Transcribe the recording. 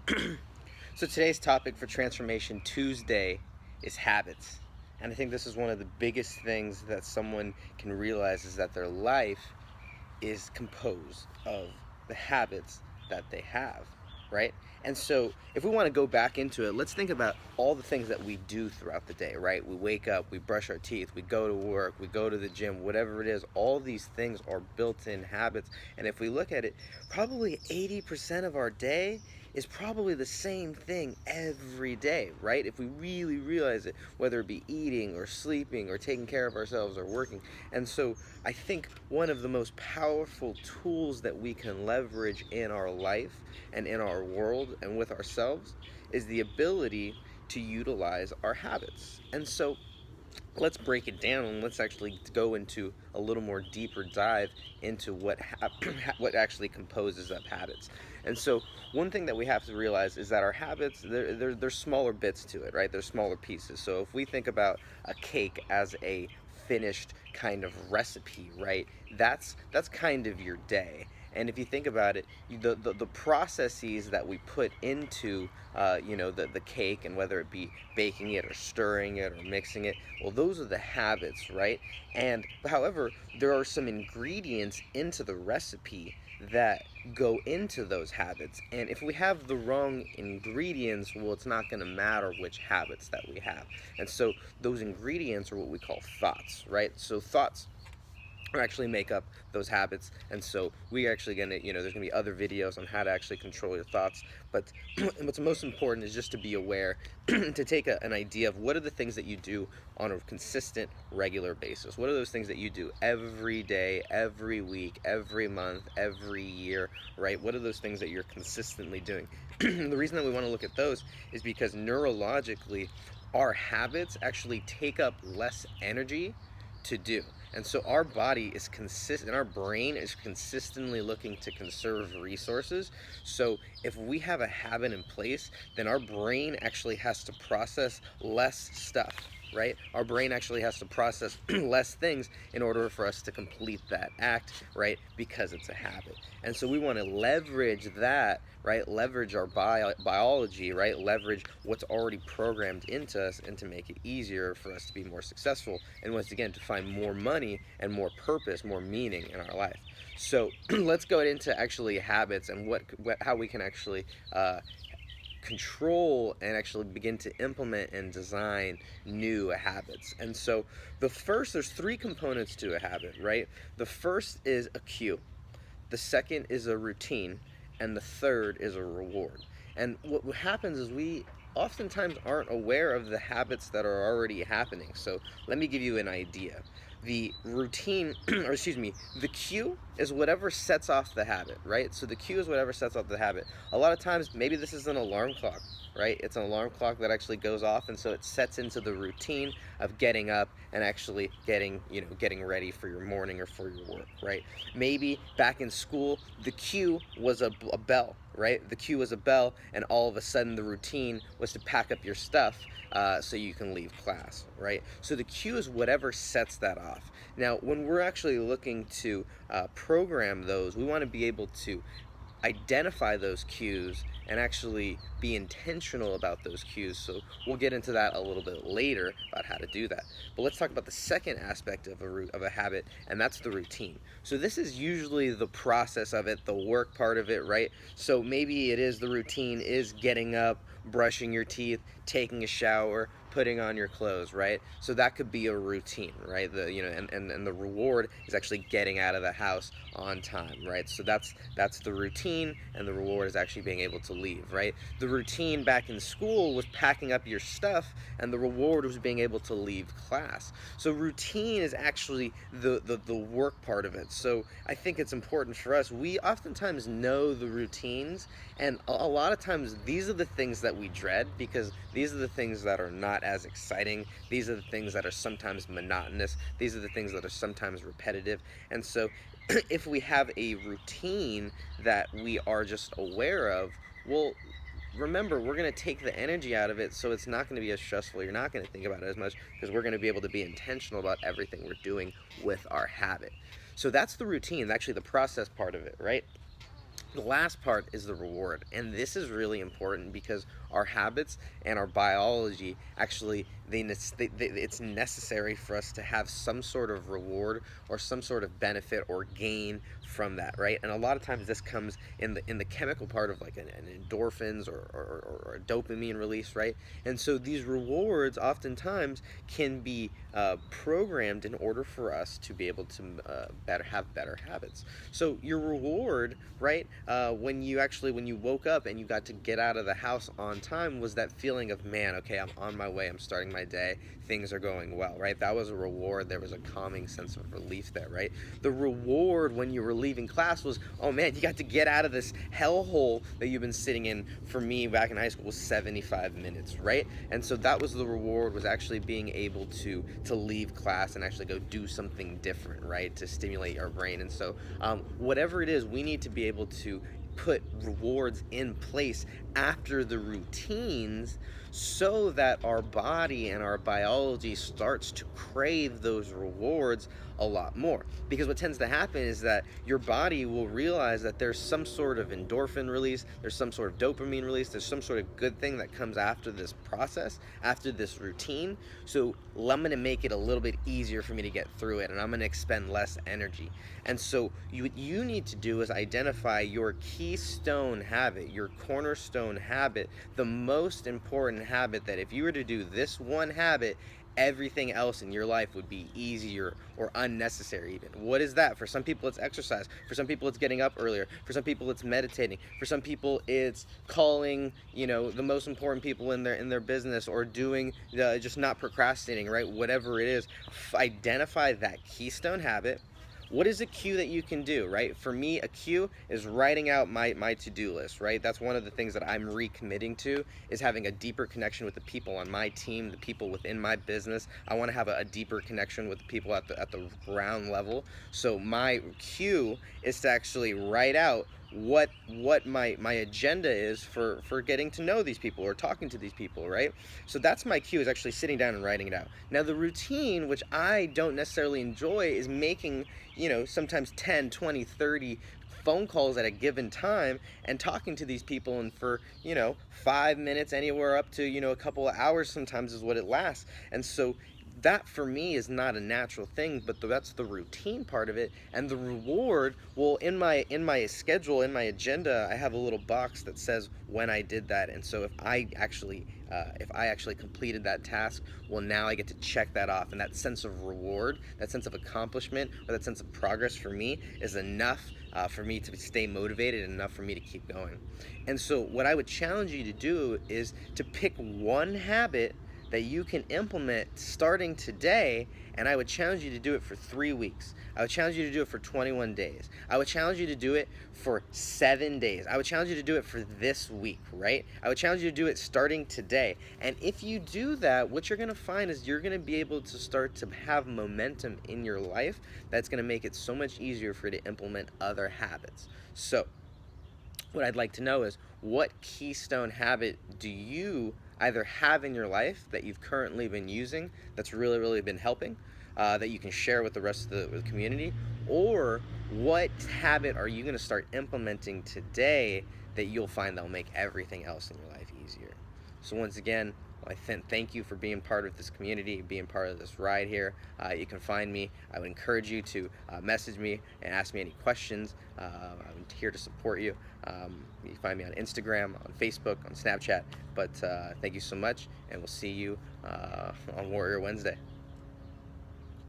So today's topic for Transformation Tuesday is habits. And I think this is one of the biggest things that someone can realize is that their life is composed of the habits that they have, right? And so if we want to go back into it, let's think about all the things that we do throughout the day, right? We wake up, we brush our teeth, we go to work, we go to the gym, whatever it is, all these things are built-in habits. And if we look at it, probably 80% of our day is probably the same thing every day, right? If we really realize it, whether it be eating or sleeping or taking care of ourselves or working. And so I think one of the most powerful tools that we can leverage in our life and in our world and with ourselves is the ability to utilize our habits. And so let's break it down and let's actually go into a little more deeper dive into what actually composes up habits. And so one thing that we have to realize is that our habits, there's smaller bits to it, right? There's smaller pieces. So if we think about a cake as a finished kind of recipe, right? That's kind of your day. And if you think about it, the processes that we put into the cake, and whether it be baking it or stirring it or mixing it, well, those are the habits, right? And however, there are some ingredients into the recipe that go into those habits. And if we have the wrong ingredients, well, it's not going to matter which habits that we have. And so those ingredients are what we call thoughts, right? So thoughts actually make up those habits. And so we're actually going to, there's going to be other videos on how to actually control your thoughts. But what's most important is just to be aware, to take an idea of what are the things that you do on a consistent, regular basis. What are those things that you do every day, every week, every month, every year, right? What are those things that you're consistently doing? The reason that we want to look at those is because neurologically, our habits actually take up less energy to do. And so our body is consistent, our brain is consistently looking to conserve resources. So if we have a habit in place, then our brain actually has to process less stuff, right? Our brain actually has to process less things in order for us to complete that act, right? Because it's a habit. And so we want to leverage that, right? Leverage our biology, right? Leverage what's already programmed into us, and to make it easier for us to be more successful. And once again, to find more money and more purpose, more meaning in our life. So let's go into actually habits and how we can actually control and actually begin to implement and design new habits. And so there's three components to a habit, right? The first is a cue, the second is a routine, and the third is a reward. And what happens is we oftentimes aren't aware of the habits that are already happening. So let me give you an idea. The routine, or excuse me, the cue is whatever sets off the habit, right? So the cue is whatever sets off the habit. A lot of times, maybe this is an alarm clock, right? It's an alarm clock that actually goes off, and so it sets into the routine of getting up and actually getting ready for your morning or for your work, right? Maybe back in school, the cue was a bell, right? The cue was a bell, and all of a sudden the routine was to pack up your stuff so you can leave class, right? So the cue is whatever sets that off. Now, when we're actually looking to program those, we want to be able to identify those cues and actually be intentional about those cues. So we'll get into that a little bit later about how to do that. But let's talk about the second aspect of a habit, and that's the routine. So this is usually the process of it, the work part of it, right? So maybe it is the routine is getting up, brushing your teeth, taking a shower, putting on your clothes, right? So that could be a routine, right? And the reward is actually getting out of the house on time, right? So that's the routine, and the reward is actually being able to leave, right? The routine back in school was packing up your stuff, and the reward was being able to leave class. So routine is actually the work part of it. So I think it's important for us. We oftentimes know the routines, and a lot of times these are the things that we dread, because these are the things that are not as exciting. These are the things that are sometimes monotonous. These are the things that are sometimes repetitive. And so if we have a routine that we are just aware of, well, remember, we're going to take the energy out of it, so it's not going to be as stressful. You're not going to think about it as much, because we're going to be able to be intentional about everything we're doing with our habit. So that's the routine, actually the process part of it, right? The last part is the reward, and this is really important because our habits and our biology actually it's necessary for us to have some sort of reward or some sort of benefit or gain from that, right? And a lot of times this comes in the chemical part of like an endorphins or a dopamine release, right? And so these rewards oftentimes can be programmed in order for us to be able to have better habits. So your reward, right, when you woke up and you got to get out of the house on time, was that feeling of, man, okay, I'm on my way, I'm starting my day, things are going well, right? That was a reward. There was a calming sense of relief there, right? The reward when you were leaving class was, oh man, you got to get out of this hellhole that you've been sitting in. For me back in high school was 75 minutes, right? And so that was the reward, was actually being able to leave class and actually go do something different, right, to stimulate our brain. And so whatever it is, we need to be able to put rewards in place after the routines so that our body and our biology starts to crave those rewards a lot more. Because what tends to happen is that your body will realize that there's some sort of endorphin release, there's some sort of dopamine release, there's some sort of good thing that comes after this process, after this routine. So I'm going to make it a little bit easier for me to get through it, and I'm going to expend less energy. And so what you need to do is identify your keystone habit, your cornerstone habit, the most important habit, that if you were to do this one habit, everything else in your life would be easier or unnecessary even. What is that? For some people it's exercise. For some people it's getting up earlier. For some people it's meditating. For some people it's calling, the most important people in their business, or doing just not procrastinating, right? Whatever it is, identify that keystone habit. What is a cue that you can do, right? For me, a cue is writing out my to-do list, right? That's one of the things that I'm recommitting to, is having a deeper connection with the people on my team, the people within my business. I want to have a deeper connection with the people at the ground level. So my cue is to actually write out what my agenda is for getting to know these people or talking to these people, right? So that's my cue, is actually sitting down and writing it out. Now the routine, which I don't necessarily enjoy, is making sometimes 10, 20, 30 phone calls at a given time and talking to these people, and for 5 minutes, anywhere up to a couple of hours sometimes is what it lasts. And so that for me is not a natural thing, but that's the routine part of it. And the reward, well, in my schedule, in my agenda, I have a little box that says when I did that. And so if I actually completed that task, well, now I get to check that off, and that sense of reward, that sense of accomplishment, or that sense of progress for me is enough for me to stay motivated, and enough for me to keep going. And so what I would challenge you to do is to pick one habit that you can implement starting today, and I would challenge you to do it for 3 weeks. I would challenge you to do it for 21 days. I would challenge you to do it for 7 days. I would challenge you to do it for this week, right? I would challenge you to do it starting today. And if you do that, what you're going to find is you're going to be able to start to have momentum in your life that's going to make it so much easier for you to implement other habits. So what I'd like to know is, what keystone habit do you either have in your life that you've currently been using that's really, really been helping, that you can share with the rest of the community? Or what habit are you going to start implementing today that you'll find that'll make everything else in your life easier? So once again, I thank you for being part of this community, being part of this ride here. You can find me. I would encourage you to message me and ask me any questions. I'm here to support you. You can find me on Instagram, on Facebook, on Snapchat. But thank you so much, and we'll see you on Warrior Wednesday.